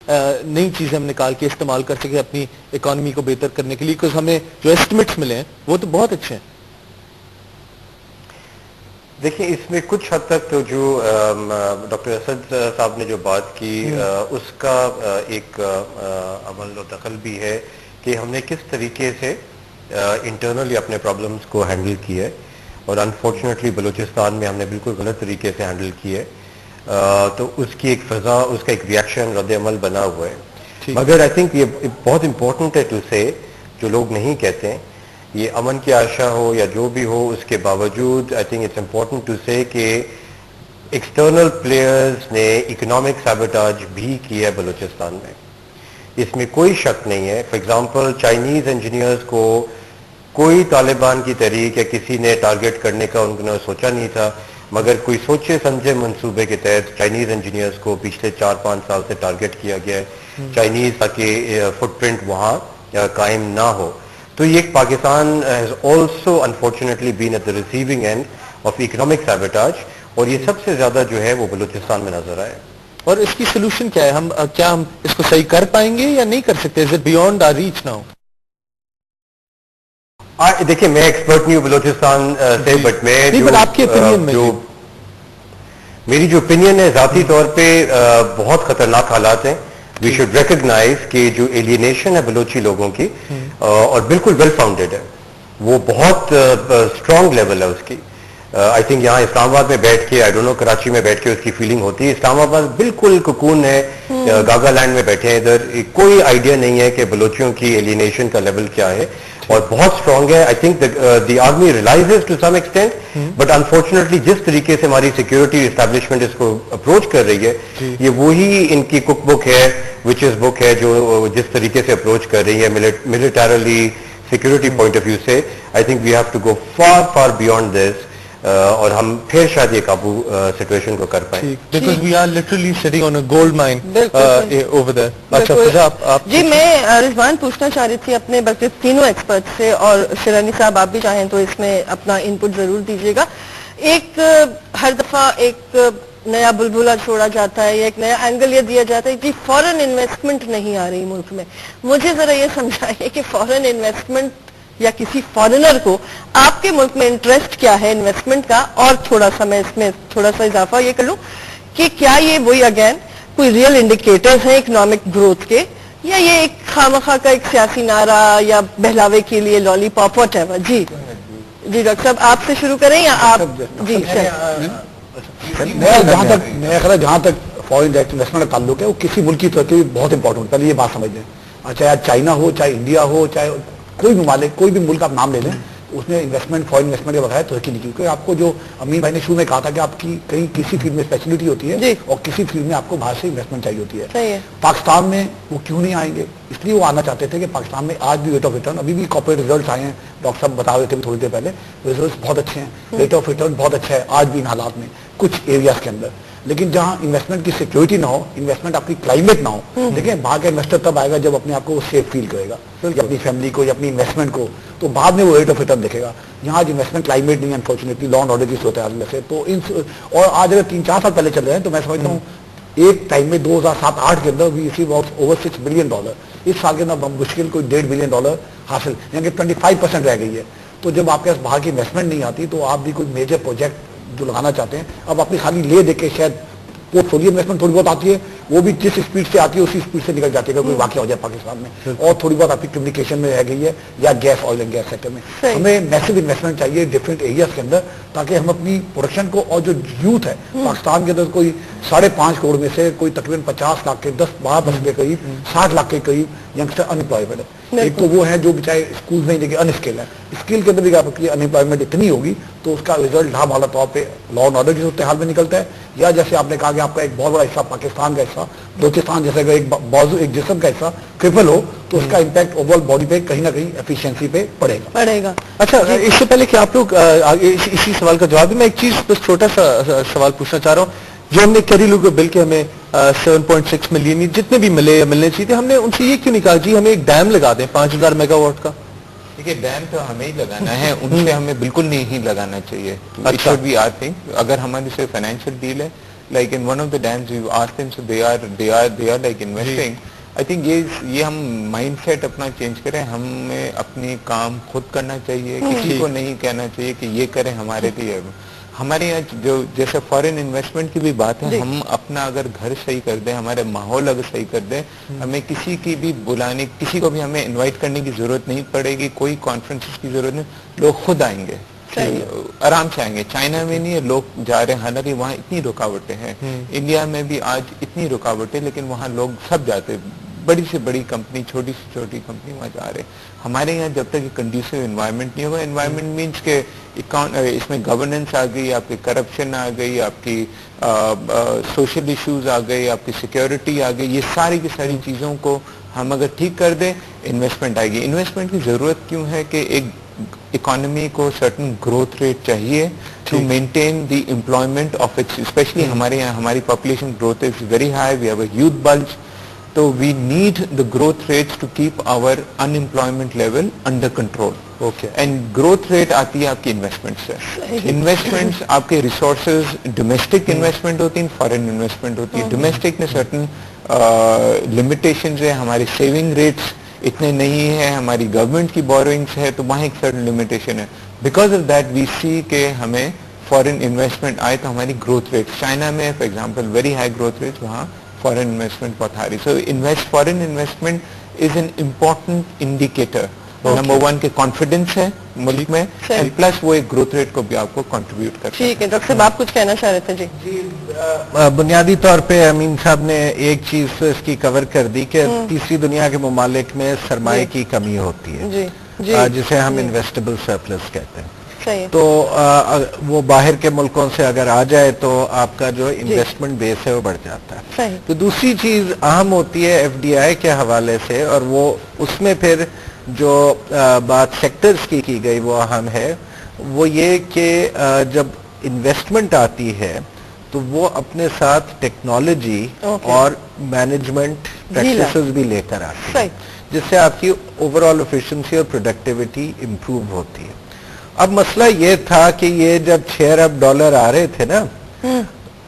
نئی چیزیں ہم نکال کے استعمال کر سکیں اپنی اکانومی کو بہتر کرنے کے لیے، کیونکہ ہمیں جو ایسٹیمیٹس ملے ہیں وہ تو بہت اچھے ہیں. دیکھیں اس میں کچھ حد تک تو جو ڈاکٹر اسد صاحب نے جو بات کی اس کا ایک عمل و دخل بھی ہے کہ ہم نے کس طریقے سے انٹرنلی اپنے پرابلمس کو ہینڈل کیا ہے، اور انفارچونیٹلی بلوچستان میں ہم نے بالکل غلط طریقے سے ہینڈل کیا ہے، تو اس کی ایک فضا، اس کا ایک ریئیکشن، رد عمل بنا ہوا ہے. مگر آئی تھنک یہ بہت امپورٹنٹ ہے ٹو سے، جو لوگ نہیں کہتے ہیں، یہ امن کی آشا ہو یا جو بھی ہو، اس کے باوجود I think it's important to say کہ ایکسٹرنل پلیئرز نے اکنامک سیبوٹاج بھی کیا ہے بلوچستان میں. اس میں کوئی شک نہیں ہے. فار ایگزامپل چائنیز انجینئرز کو کوئی طالبان کی تحریک یا کسی نے ٹارگٹ کرنے کا انہوں نے سوچا نہیں تھا، مگر کوئی سوچے سمجھے منصوبے کے تحت چائنیز انجینئرز کو پچھلے 4-5 سال سے ٹارگٹ کیا گیا ہے چائنیز تاکہ فٹ پرنٹ وہاں قائم نہ ہو. تو یہ ایک Pakistan has also unfortunately been at the receiving end of economic sabotage, اور یہ سب سے زیادہ جو ہے وہ بلوچستان میں نظر آئے. اور اس کی سولوشن کیا ہے؟ کیا ہم اس کو صحیح کر پائیں گے یا نہیں کر سکتے؟ Is it beyond our reach now? دیکھیں میں ایکسپرٹ نہیں ہوں بلوچستان سے، بٹ میں آپ کی اوپینین میں جو میری جو اوپینین ہے ذاتی طور پہ بہت خطرناک حالات ہیں. وی شوڈ ریکگنائز کہ جو ایلینیشن ہے بلوچی لوگوں کی اور بالکل ویل فاؤنڈیڈ ہے، وہ بہت اسٹرانگ لیول ہے اس کی. آئی تھنک یہاں اسلام آباد میں بیٹھ کے، آئی ڈونٹ نو کراچی میں بیٹھ کے اس کی فیلنگ ہوتی ہے. اسلام آباد بالکل ککون ہے، گاگا لینڈ میں بیٹھے ہیں، ادھر کوئی آئیڈیا نہیں ہے کہ بلوچیوں کی ایلینیشن کا لیول کیا ہے، اور بہت اسٹرانگ ہے. I think the army realises to some extent, but unfortunately جس طریقے سے ہماری سیکورٹی اسٹیبلشمنٹ اس کو اپروچ کر رہی ہے، یہ وہی ان کی کک بک ہے، وچز بک ہے، جو جس طریقے سے اپروچ کر رہی ہے militarily security point of view سے. I think we have to go far far beyond this, اور ہم پھر شاید یہ قابو سچویشن کو کر پائیں. Because we are literally sitting on a gold mine over there. اچھا فضا آپ جی، میں رضوان پوچھنا چاہ رہی تھی اپنے بلکہ تینوں ایکسپرٹ سے، اور شرانی صاحب آپ بھی چاہیں تو اس میں اپنا انپٹ ضرور دیجیے گا. ایک ہر دفعہ ایک نیا بلبلہ چھوڑا جاتا ہے یا ایک نیا اینگل یہ دیا جاتا ہے کہ فورن انویسٹمنٹ نہیں آ رہی ملک میں. مجھے ذرا یہ سمجھائیے کہ فورن انویسٹمنٹ یا کسی فارنر کو آپ کے ملک میں انٹرسٹ کیا ہے انویسٹمنٹ کا؟ اور تھوڑا سا میں اس میں تھوڑا سا اضافہ یہ کر لوں کہ کیا یہ وہی اگین کوئی ریئل انڈیکیٹرز ہیں اکنامک گروتھ کے، یا یہ ایک خامخواہ کا ایک سیاسی نعرہ یا بہلاوے کے لیے لالی پاپ واٹ ایور؟ جی ڈاکٹر صاحب آپ سے شروع کریں یا آپ؟ جی جہاں تک فارن ڈائریکٹ انویسٹمنٹ کا تعلق ہے، وہ کسی ملک کی ترقی بہت امپورٹنٹ. پہلے یہ بات سمجھ لیں، چاہے چائنا ہو، چاہے انڈیا ہو، چاہے کوئی بھی ممالک، کوئی بھی ملک آپ نام لے لیں، اس نے انویسٹمنٹ، فارن انویسٹمنٹ کے بغیر ترقی نہیں کی. کیونکہ آپ کو جو امین بھائی نے شروع میں کہا تھا کہ آپ کی کہیں کسی فیلڈ میں اسپیشلٹی ہوتی ہے اور کسی فیلڈ میں آپ کو باہر سے انویسٹمنٹ چاہیے ہوتی ہے. پاکستان میں وہ کیوں نہیں آئیں گے؟ اس لیے وہ آنا چاہتے تھے کہ پاکستان میں آج بھی ریٹ آف ریٹرن، ابھی بھی کارپوریٹ ریزلٹس آئے ہیں، ڈاکٹر صاحب بتا رہے تھے تھوڑی دیر پہلے، ریزلٹس بہت اچھے ہیں، ریٹ آف ریٹرن بہت اچھا ہے آج بھی ان حالات میں کچھ ایریاز کے اندر. لیکن جہاں انویسٹمنٹ کی سیکورٹی نہ ہو، انویسٹمنٹ آپ کی کلائمیٹ نہ ہو، دیکھیں باہر کا انویسٹر تب آئے گا جب اپنے آپ کو سیف فیل کرے گا، یا اپنی فیملی کو یا اپنی انویسٹمنٹ کو، تو بعد میں وہ ریٹ آف ریٹرن دیکھے گا. یہاں آج انویسٹمنٹ کلائمیٹ نہیں ہے انفارچونیٹلی، لا اینڈ آرڈر کی صورت حال سے. تو اور آج اگر 3-4 سال پہلے چل رہے ہیں تو میں سمجھتا ہوں ایک ٹائم میں 2007-8 کے اندر وی ریسیو اوور $6 بلین. اس سال کے اندر مشکل کوئی $1.5 بلین حاصل، یعنی کہ 25% رہ گئی ہے. تو جب آپ کے پاس باہر کی انویسٹمنٹ نہیں آتی تو آپ بھی کوئی میجر پروجیکٹ جو لگانا چاہتے ہیں، اب اپنی خالی لے دے کے شاید پورٹ فولیو انویسٹمنٹ تھوڑی بہت آتی ہے، وہ بھی جس اسپیڈ سے آتی ہے اسی اسپیڈ سے نکل جاتی ہے. کوئی واقعہ ہو جائے پاکستان میں، اور تھوڑی بہت آپ کی کمیونیکیشن میں رہ گئی ہے یا gas, oil and gas sector میں. ہمیں میسو انویسٹمنٹ چاہیے ڈفرینٹ ایریاز کے اندر، تاکہ ہم اپنی پروڈکشن کو، اور جو یوتھ ہے پاکستان کے اندر کوئی 5.5 کروڑ میں سے کوئی تقریباً 50 لاکھ کے 10-12% کے قریب 60 لاکھ کے قریب ینگسٹر انمپلائمنٹ ہے. ایک تو وہ ہے جو بچائے اسکول میں لیکن ان اسکل ہے. اسکل کے اندر بھی آپ کی انمپلائمنٹ اتنی ہوگی تو اس کا رزلٹ لا بالا طور پہ لا اینڈ آرڈر کی صورتحال میں نکلتا ہے. یا جیسے آپ نے کہا کہ آپ کا ایک بہت بڑا حصہ پاکستان کا حصہ، بلوچستان جیسے اگر ایک بازو ایک جسم کا حصہ کرپل ہو تو اس کا امپیکٹ اوور آل باڈی پہ کہیں نہ کہیں ایفیشنسی پہ پڑے گا. اچھا اس سے پہلے کہ آپ لوگ اسی سوال کا جواب، میں ایک چیز بس چھوٹا سا سوال پوچھنا چاہ رہا ہوں. جو ہم نے کیری لوگو بل کے ہمیں 7.6 ملین جتنے بھی ملنے چاہیے تھے، ہم نے ان سے یہ کیوں نہیں کہا جی ہمیں ایک ڈیم لگا دیں 5000 میگا واٹ کا؟ دیکھیے ڈیم تو ہمیں ہی لگانا ہے، ان سے ہمیں بالکل نہیں لگانا چاہیے. اگر ہماری سے فائنینشیل ڈیل ہے like in one of the dams you asked them, so they are like investing. I think یہ ہم مائنڈ سیٹ اپنا چینج کریں. ہمیں اپنی کام خود کرنا چاہیے, کسی کو نہیں کہنا چاہیے کہ یہ کریں ہمارے لیے. ہمارے یہاں جو جیسے فارن انویسٹمنٹ کی بھی بات ہے, ہم اپنا اگر گھر صحیح کر دیں, ہمارے ماحول اگر صحیح کر دیں, ہمیں کسی کی بھی بلانے, کسی کو بھی ہمیں انوائٹ کرنے کی ضرورت نہیں پڑے گی, کوئی کانفرنسز کی ضرورت نہیں, لوگ خود آئیں گے, آرام سے آئیں گے. چائنا میں نہیں ہے لوگ جا رہے ہیں, حالانکہ وہاں اتنی رکاوٹیں ہیں. انڈیا میں بھی آج اتنی رکاوٹیں, لیکن وہاں لوگ سب جاتے, بڑی سے بڑی کمپنی, چھوٹی سے چھوٹی کمپنی وہاں جا رہے ہیں. ہمارے یہاں جب تک کنڈیوسو انوائرمنٹ نہیں ہوگا, انوائرمنٹ مینس کہ اس میں گورننس آ گئی, آپ کی کرپشن آ گئی, آپ کی سوشل ایشوز آ گئی, آپ کی سیکیورٹی آ گئی, یہ ساری کی ساری چیزوں کو ہم اگر ٹھیک کر دیں, انویسٹمنٹ آئے گی. انویسٹمنٹ کی ضرورت کیوں ہے کہ ایک اکانومی کو سرٹن گروتھ ریٹ چاہیے to maintain the employment of its, especially ہمارے یہاں ہماری population growth is very high, we have a youth bulge, تو we need the growth rates to keep our unemployment level under control. And growth rate آتی ہے آپ کی investment سے. Investments آپ کے ریسورسز, ڈومیسٹک انویسٹمنٹ ہوتی ہیں, فارن انویسٹمنٹ ہوتی ہے. ڈومیسٹک میں سرٹن لمیٹیشنز ہیں, ہماری سیونگ ریٹس اتنے نہیں ہیں, ہماری گورنمنٹ کی بوروئنگس ہے, تو وہاں ایک سرٹن لمیٹیشن ہے. Because of that we see کہ ہمیں فارن انویسٹمنٹ آئے تو ہماری گروتھ ریٹ, چائنا میں for example very high growth rate, وہاں فارن انویسٹمنٹ بہت آ رہی. So foreign investment is an important indicator. Number 1 کے کانفیڈنس ہے ملک میں, اینڈ پلس وہ ایک گروتھ ریٹ کو بھی آپ کو کنٹریبیوٹ کرتا ہے. ٹھیک ہے ڈاکٹر صاحب, آپ کچھ کہنا چاہ رہے تھے. جی بنیادی طور پہ امین صاحب نے ایک چیز اس کی کور کر دی کہ تیسری دنیا کے ممالک میں سرمایہ کی کمی ہوتی ہے, جسے ہم انویسٹیبل سرپلس کہتے ہیں. تو وہ باہر کے ملکوں سے اگر آ جائے تو آپ کا جو انویسٹمنٹ بیس ہے وہ بڑھ جاتا ہے. تو دوسری چیز اہم ہوتی ہے ایف ڈی آئی کے حوالے سے, اور وہ اس میں پھر جو بات سیکٹرز کی گئی وہ اہم ہے, وہ یہ کہ جب انویسٹمنٹ آتی ہے تو وہ اپنے ساتھ ٹیکنالوجی اور مینجمنٹ پریکٹسز بھی لے کر آتی ہے, جس سے آپ کی اوور آل ایفیشنسی اور پروڈکٹیوٹی امپروو ہوتی ہے. اب مسئلہ یہ تھا کہ یہ جب $6 ارب آ رہے تھے نا,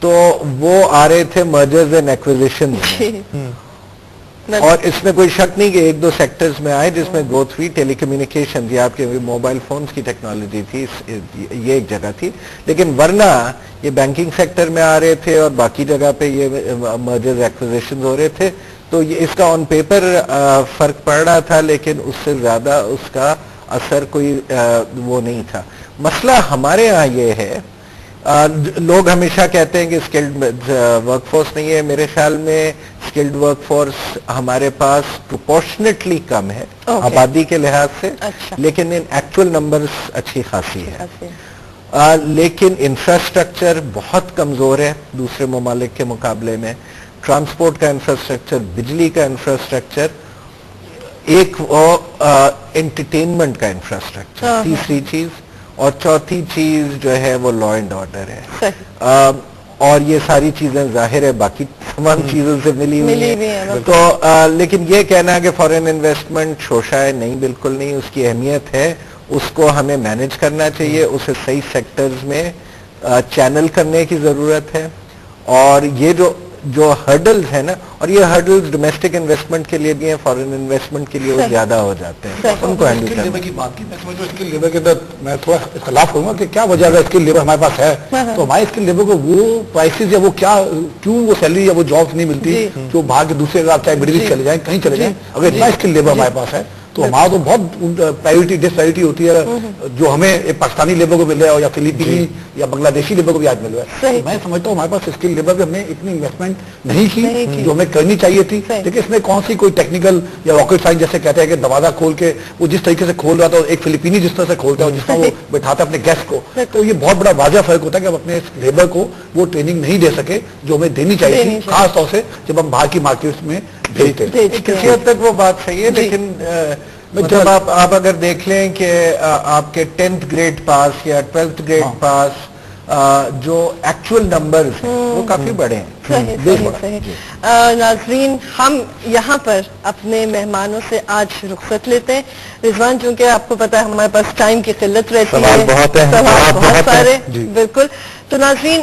تو وہ آ رہے تھے مرجرز اینڈ ایکوزیشن میں, اور اس میں کوئی شک نہیں کہ ایک دو سیکٹرز میں آئے جس میں گروتھ ہوئی. ٹیلی کمیونیکیشن, یہ آپ کے موبائل فونز کی ٹیکنالوجی تھی, یہ ایک جگہ تھی, لیکن ورنہ یہ بینکنگ سیکٹر میں آ رہے تھے اور باقی جگہ پہ یہ مرجرز ایکوزیشن ہو رہے تھے. تو یہ اس کا آن پیپر فرق پڑ رہا تھا, لیکن اس سے زیادہ اس کا اثر کوئی وہ نہیں تھا. مسئلہ ہمارے ہاں یہ ہے, لوگ ہمیشہ کہتے ہیں کہ اسکلڈ ورک فورس نہیں ہے. میرے خیال میں اسکلڈ ورک فورس ہمارے پاس پروپورشنیٹلی کم ہے آبادی کے لحاظ سے, لیکن ان ایکچوئل نمبرز اچھی خاصی ہے. لیکن انفراسٹرکچر بہت کمزور ہے دوسرے ممالک کے مقابلے میں. ٹرانسپورٹ کا انفراسٹرکچر, بجلی کا انفراسٹرکچر, ایک انٹرٹینمنٹ کا انفراسٹرکچر, تیسری چیز, اور چوتھی چیز جو ہے وہ لا اینڈ آرڈر ہے. اور یہ ساری چیزیں ظاہر ہے باقی تمام چیزوں سے ملی ہوئی ہیں. تو لیکن یہ کہنا کہ فارن انویسٹمنٹ شوشہ ہے, نہیں, بالکل نہیں. اس کی اہمیت ہے, اس کو ہمیں مینج کرنا چاہیے, اسے صحیح سیکٹرز میں چینل کرنے کی ضرورت ہے. اور یہ جو ہرڈلز ہیں نا, اور یہ ہرڈلز ڈومیسٹک انویسٹمنٹ کے لیے بھی ہیں, فارن انویسٹمنٹ کے لیے وہ زیادہ ہو جاتے ہیں, ان کو ہینڈل کرنے کی بات کی. میں سمجھتا ہوں اسکل لیبر کے اندر میں تھوڑا اختلاف کروں گا کہ کیا وجہ ہے اسکل لیبر ہمارے پاس ہے, تو ہمارے اسکل لیبر کو وہ پرائسز یا وہ کیوں وہ سیلری یا وہ جابس نہیں ملتی جو باہر کے دوسرے چاہے مڈل ایسٹ چلے جائیں, کہیں چلے جائیں. اگر اتنا اسکل لیبر ہمارے پاس ہے تو ہمارا تو بہت پرائیورٹی ڈس پرائیورٹی ہوتی ہے, جو ہمیں ایک پاکستانی لیبر کو مل رہا ہے یا فلپینی یا بنگلہ دیشی لیبر کو بھی آج مل رہا ہے. میں سمجھتا ہوں ہمارے پاس اسکل لیبر پہ ہم نے اتنی انویسٹمنٹ نہیں کی جو ہمیں کرنی چاہیے تھی. لیکن اس میں کون سی کوئی ٹیکنیکل یا راکٹ سائنس جیسے کہتے ہیں کہ دروازہ کھول کے وہ جس طریقے سے کھول رہا تھا, ایک فلپینی جس طرح سے کھولتا ہے, جس طرح وہ بٹھاتا ہے اپنے گیسٹ کو, تو یہ بہت بڑا واضح فرق ہوتا ہے کہ ہم اپنے لیبر کو وہ ٹریننگ نہیں دے سکے جو ہمیں دینی چاہیے تھی, خاص طور سے جب ہم باہر کی مارکیٹس میں بھیجتے ہیں. کسی حد تک وہ بات صحیح ہے, لیکن جب آپ اگر دیکھ لیں کہ آپ کے 10th گریڈ پاس یا 12th گریڈ پاس جو ایکچوئل نمبرز ہیں وہ کافی بڑے ہیں. ناظرین, ہم یہاں پر اپنے مہمانوں سے آج رخصت لیتے ہیں. رضوان, چونکہ آپ کو پتا ہے ہمارے پاس ٹائم کی قلت رہتی ہے, سوال بہت سارے, بالکل. تو ناظرین,